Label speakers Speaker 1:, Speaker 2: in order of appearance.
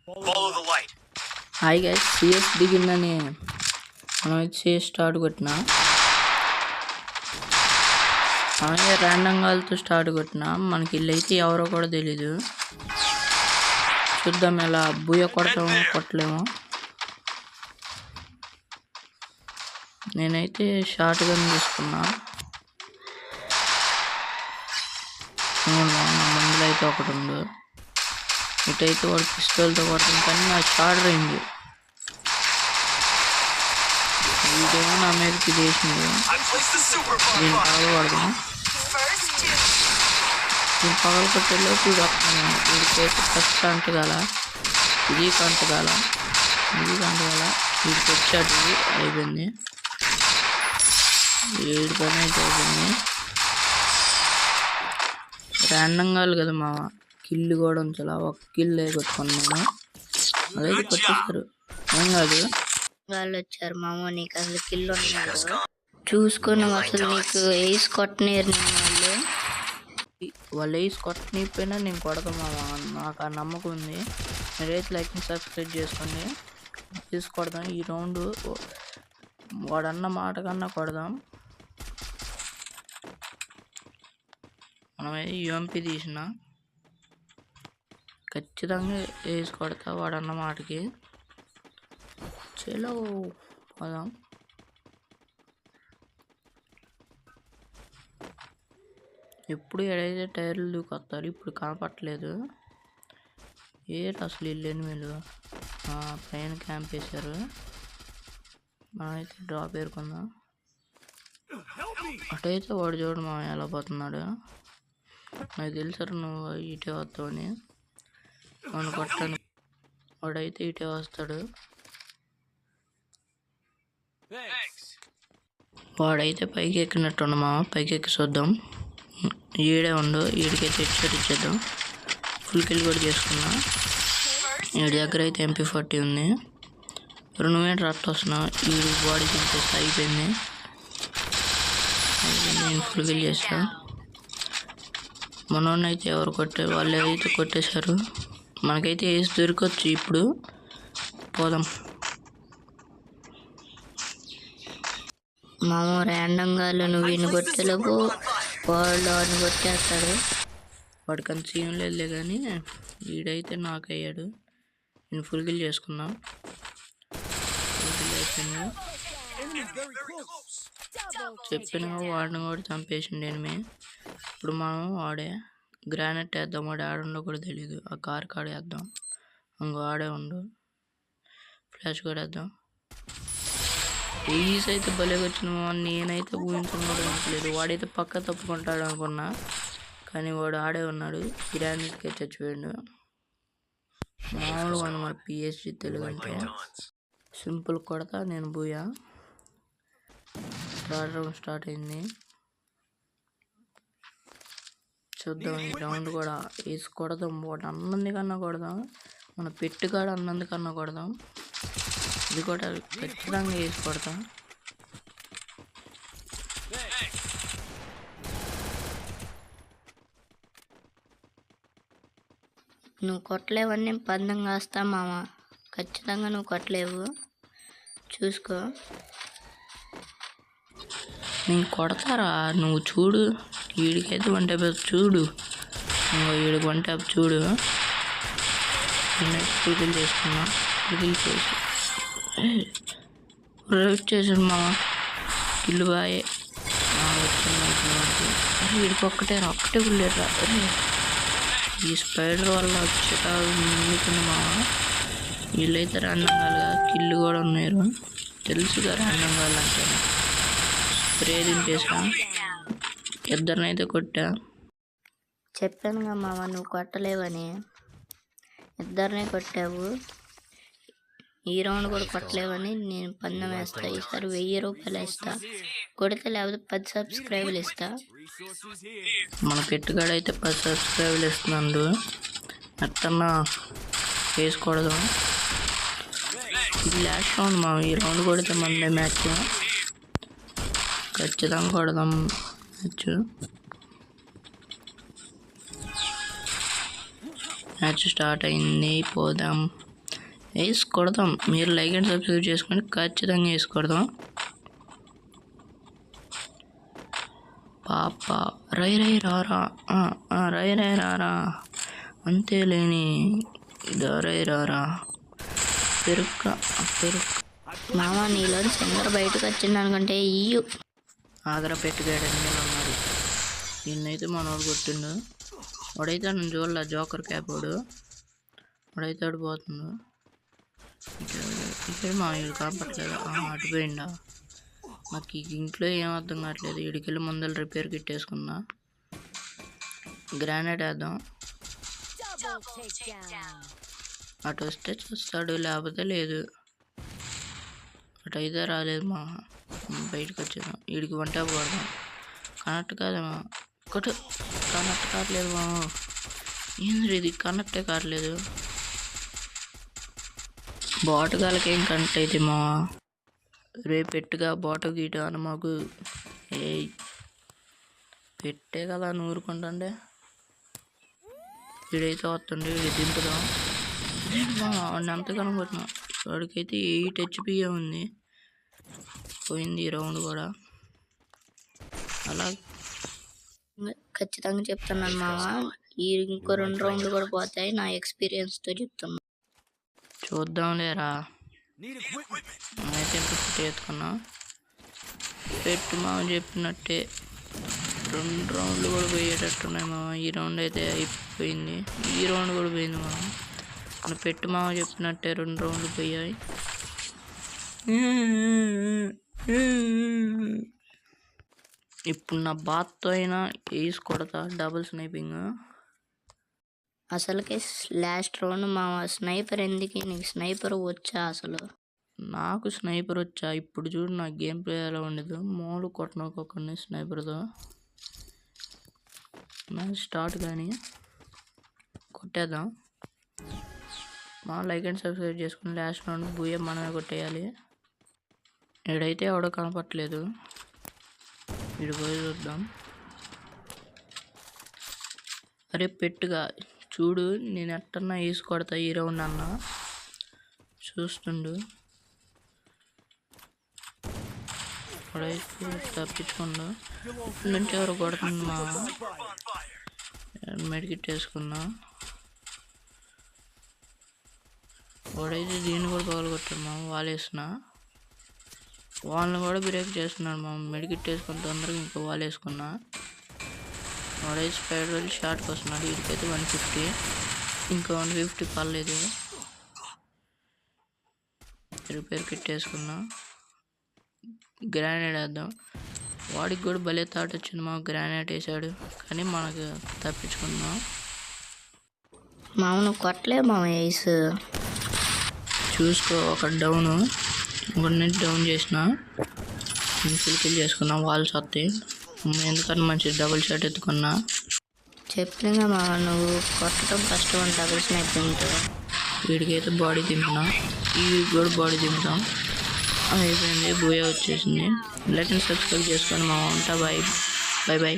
Speaker 1: Hi guys, CS దిగిందని మనం CS start కొట్టినా అలాగే ర్యాండమ్ గాల్తో స్టార్ట్ కొట్టినా మనకి ఇల్లు అయితే ఎవరో కూడా తెలీదు. చూద్దాం ఎలా బుయ్య కొడతామో కొట్టలేమో. నేనైతే షార్ట్ గన్ తీసుకున్నా. మందులు అయితే ఒకటి ఉంది. ఇటైతే వాడు పిస్టల్తో కొట్టడం కానీ నా షార్ట్ రేంజ్ వీడేమో నా మీదకి చేసింది. దీన్ని పగలకూడదు. దీన్ని పగలు కొట్టేలోపు వీడు వస్తాను. వీడికైతే ఫస్ట్ అంటగాల ఇది కంటగాల వీడికి వచ్చాడు. అయిపోయింది, వీడి పని అయితే అయిపోయింది. ర్యాండమ్ కాదు కదా మా కిల్లు కూడా ఉంచాల. ఒక కిల్ కొట్టుకున్నాను, అదైతే కొట్టేస్తారు. ఏం కాదు,
Speaker 2: వాళ్ళు వచ్చారు మామ. నీకు అసలు కిల్లు ఉన్నాడు చూసుకొని అసలు నీకు వేసి కొట్టనేరు.
Speaker 1: వాళ్ళు వేసి కొట్టనిపోయినా నేను కొడతాం మామ. నాకు ఆ నమ్మకం ఉంది. మీరైతే లైక్ సబ్స్క్రైబ్ చేసుకోండి. తీసి కొడదాం ఈ రౌండ్. వాడన్న మాట కన్నా కొడదాం. మనమే యూఎంపీ తీసిన ఖచ్చితంగా వేసి కొడతా వాడన్న మాటకి. చలో పోదాం. ఎప్పుడు ఎడైతే టైర్లు దూకొస్తారు, ఇప్పుడు కనపట్లేదు. ఏరు అసలు ఇల్లు ఎనిమిలు పైన క్యాంప్ వేశారు. మనమైతే డ్రాప్ ఏరుకుందాం. అటైతే వాడు చూడు మా ఎలా పోతున్నాడు. నాకు తెలుసారు నువ్వు ఇటే వస్తావని. మనం కొట్టాను, వాడైతే ఇటే వస్తాడు. వాడైతే పైకి ఎక్కినట్టుండ మా పైకి ఎక్కి చూద్దాం. ఈడే ఉండు, ఈడికైతే హెడ్షాట్ ఇచ్చేద్దాం. ఫుల్ కిల్ కూడా చేసుకున్నా. ఈడి దగ్గర అయితే MP40 ఉంది. 2 మీటర్ రట్ వస్తున్నా. ఈడి బాడీ తింటేస్తే అయిపోయింది. నేను ఫుల్ కిల్ చేసా. మనోన్నైతే ఎవరు వాళ్ళు అయితే కొట్టేశారు. మనకైతే వేసి దొరకొచ్చు. ఇప్పుడు పోదాం
Speaker 2: మామ. ర్యాండంగా నువ్వు వీడిని కొట్టేలోపు వాడు వాడిని కొట్టేస్తాడు.
Speaker 1: వాడికి అంత సీన్ లేదులే కానీ వీడైతే నాకు అయ్యాడు. నేను ఫుల్ కిల్ చేసుకున్నా. అయిపోయింది. చెప్పిన వాడిని కూడా చంపేసిండు ఎనిమి. ఇప్పుడు మనం వాడే గ్రానైట్ వేద్దాం. వాడు ఆడుండో కూడా తెలీదు. ఆ కార్ కాడ వేద్దాం. ఇంకో ఆడే ఉండు. ఫ్లాష్ కూడా వేద్దాం. ఈజ్ అయితే భలేగా వచ్చిన. నేనైతే ఊహించలేదు. వాడైతే పక్క తప్పుకుంటాడు అనుకున్నా, కానీ వాడు ఆడే ఉన్నాడు. గ్రానైట్కే చచ్చిపోయాడు. మామూలుగా మన PSG తెలుగు అంటే సింపుల్ కొడతా నేను. బూయా స్టార్ట్ అయింది. చూద్దాం ఈ రౌండ్ కూడా వేసి కొడదాం. వాడు అన్నంది కన్నా కొడదాం. మన పెట్టుగాడు అన్నంది కన్నా కొడదాం. ఇది కూడా ఖచ్చితంగా వేసి కొడతాం.
Speaker 2: నువ్వు కొట్టలేవన్నీ పందం కాస్తా మామ. ఖచ్చితంగా నువ్వు కొట్టలేవు, చూసుకో.
Speaker 1: నేను కొడతారా నువ్వు చూడు. వీడికైతే 1 ట్యాప్ చూడు. వీడికి 1 ట్యాప్ చూడు. నేనైతే ఫుల్ చేసుకున్నా. ఫుల్ చేసి రేట్ చేసాడు మా ఇల్లు బాయే. వీడికి ఒక్కటే గుళ్ళేరా. ఈ స్పైడర్ వల్ల వచ్చేట ముందుకుంది మా. వీళ్ళైతే ర్యాండంగా కిల్లు కూడా ఉన్నారు. తెలుసుగా ర్యాండంగా అంటే. స్ప్రే దింపేసా. ఇద్దరినైతే కొట్టా.
Speaker 2: చెప్పానుగా మామ నువ్వు కొట్టలేవని. ఇద్దరినే కొట్టావు. ఈ రౌండ్ కూడా కొట్టలేవని నేను పందెం వేస్తా. ఈసారి 1000 రూపాయలు ఇస్తా కొడితే, లేకపోతే 10 సబ్స్క్రైబులు ఇస్తా.
Speaker 1: మన పెట్టుగాడైతే 10 సబ్స్క్రైబులు ఇస్తున్నాడు. ఎట్టన్నా వేసుకోవడదు. ఇది లాస్ట్ రౌండ్ మా. ఈ రౌండ్ కొడితే మందే మ్యాచ్. ఖచ్చితంగా కొడదాం మ్యాచ్. స్టార్ట్ అయింది, పోదాం. వేసి కొడదాం. మీరు లైక్ అండ్ సబ్స్క్రైబ్ చేసుకొని ఖచ్చితంగా వేసి కొడదాం. పాప రై రారా, రై రారా, అంతే లేని రై రారా, పెరుక్క.
Speaker 2: మామ నీలో చంద్ర బయటకు వచ్చింది అనుకుంటే ఇయ్యు
Speaker 1: ఆగ్ర పెట్టుగాడని ఉన్నారు. నిన్నైతే మనోడు కొట్టిండు. వాడైతే నన్ను చూడాల, జోకర్ క్యాప్ వాడైతే ఆడిపోతుండు. ఇక్కడ మా వీడు కాపట్లేదు. అటుపోయిండా? నాకు ఇంట్లో ఏం అర్థం కావట్లేదు. ఇడికెళ్ళి ముందర రిపేర్ కిట్ వేసుకున్నా. గ్రానైట్ వేద్దాం. అటు వస్తే చూస్తాడు, లేకపోతే లేదు. అటు అయితే రాలేదు. మా బయటకు వచ్చేదాం. వీడికి వంట పడదాం. కనెక్ట్ కాదేమా, కనెక్ట్ కావట్లేదు మా. ఏంది ఇది కనెక్టే కావట్లేదు. బాటగాలకి ఏం కనెక్ట్ అయితే మా. రేపు పెట్టుగా బాట గీట అని మాకు. ఏ పెట్టే కదా నూరుకుంటుండే. వీడైతే వస్తుండే, వీడి దింపుదాం. వాడిని అంత కనుకుంటున్నా. వాడికైతే 8 HP ఉంది. పోయింది ఈ రౌండ్ కూడా. అలా
Speaker 2: ఖచ్చితంగా చెప్తున్నాను మామ, ఈ ఇంకో 2 రౌండ్లు కూడా పోతాయి. నా ఎక్స్పీరియన్స్తో చెప్తున్నా.
Speaker 1: చూద్దాం లేరా. అయితే ఫుట్ ఎత్తుకున్నా. పెట్టు మామ చెప్పినట్టే 2 రౌండ్లు కూడా పోయేటట్టున్నాయి మామ. ఈ రౌండ్ అయితే అయిపోయింది. ఈ రౌండ్ కూడా పోయింది మామ. నువ్వు పెట్టు మామ చెప్పినట్టే 2 రౌండ్లు పోయాయి. ఇప్పుడు నా బాత్తో అయినా వేసి కొడతా డబుల్ స్నైపింగ్.
Speaker 2: అసలుకే లాస్ట్ రౌండ్ మామ స్నైపర్ ఎందుకు? నీకు స్నైపర్ వచ్చా అసలు?
Speaker 1: నాకు స్నైపర్ వచ్చా. ఇప్పుడు చూడు నా గేమ్ ప్లే ఎలా ఉండదు. మోడు కొట్టనొక్కొక్కడిని స్నైపర్తో. మ్యాచ్ స్టార్ట్ కానీ కొట్టేద్దాం. మా లైక్ అండ్ సబ్స్క్రైబ్ చేసుకుని లాస్ట్ రౌండ్ బూయ మనమే కొట్టేయాలి. ఇడైతే ఎవడో కనపట్లేదు. ఇడు పోయి చూద్దాం. అరే పెట్టుగా చూడు, నేను ఎట్టన్నా వేసి కొడతా ఈ రౌండ్ అన్న. చూస్తుండు. వాడైతే తప్పించుకుండు. ఇప్పటి నుంచి ఎవరు కొడుతుంది మా. మెడికిట్ వేసుకున్నా. వాడైతే దీన్ని కూడా పగలు కొట్టాడు మా. వాళ్ళు వేసిన వాళ్ళని కూడా బ్రేక్ చేస్తున్నాడు మా. మెడికిట్ వేసుకున్న తొందరగా ఇంకో వాళ్ళు వేసుకున్నా. వాడైతే స్పైడ్ వెళ్ళి షార్ట్కి వస్తున్నాడు. వీడికైతే 150, ఇంకా 150 పర్లేదు. రిపేర్ కిట్ వేసుకున్నా. గ్రానైట్ వేద్దాం. వాడికి కూడా భలే థాట్ వచ్చింది మా. గ్రానైట్ వేసాడు కానీ మనకు తప్పించుకున్నాం.
Speaker 2: మామను కొట్టలే మామ వేస్.
Speaker 1: చూసుకో, ఒక డౌను, ఇంకొన్ని డౌన్ చేసిన. ఫుల్ కిల్ చేసుకున్నా. వాల్స్ వస్తాయి ఎందుకని మంచి డబుల్ షాట్ ఎత్తుకున్నా.
Speaker 2: చెప్పినా మామ నువ్వు కొట్టడం కష్టం అని డబుల్ స్నైపింగ్తో.
Speaker 1: వీడికైతే బాడీ దింపినా. ఈ కూడా బాడీ దింపుతాం. అయిపోయింది. బూయా వచ్చేసింది. లైక్ అండ్ సబ్స్క్రైబ్ చేసుకొని మా ఉంటా. Bye bye.